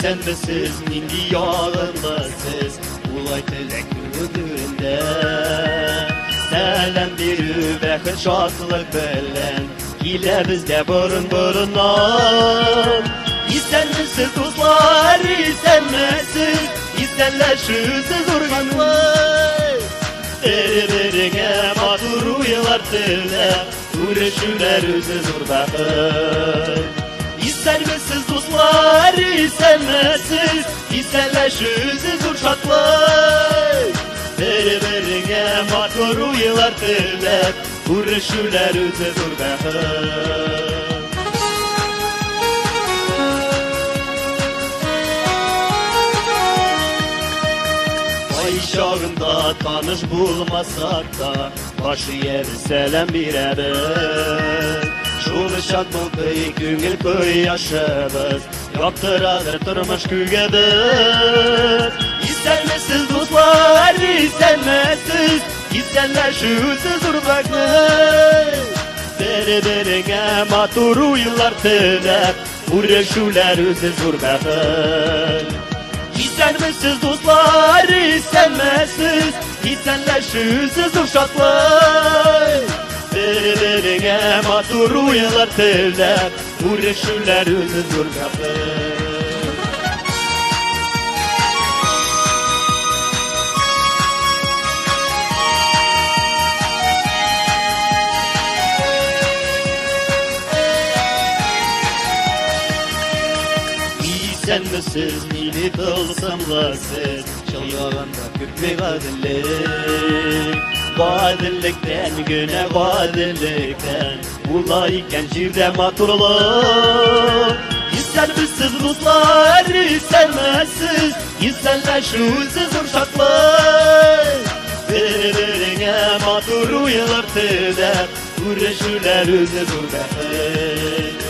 İsen misiniz, nindi yağırlasız, ulay tilek ödüründe. Selam bir bakın şatlık bilen, gile bizde burun-burundan. İsen misiniz dostlar, isen misiniz, isenleşürsüz urganlar. Birine matur uyular tüle, uğraşırlar üzüz urbakır. İster misiniz dostlar, isen misiniz, isenleşürsüz urşaklar. Birine matur uyular tüle, uğraşırlar üzüz urbakır. Şağında tanış bulmasak da başı yer selam birebir. Şunu şadmı kıy güngül köy yaşabız, yaptıradır turmuş kügedir. İster misiniz dostlar, ister misiniz, isterler şusuz urbaklar. Birbirine matur uyular tüler, uğraşırlar üzüz urbaklar. İsen misiniz dostlar, isen misiniz, isenleşürsüz uşaklar. Birbirine matur uyular tüler, uğraşırlar üzüz urbaklar. İsen misiniz, nini kılsamlasız, çılgağında küplük adillik. Vadillikten güne vadillikten, ulayken şirde maturluk. İster misiniz dostlar, ister misiniz, isenleşürsüz uşaklar. Birbirine matur uyular tüler, uğraşırlar üzüz urbakır.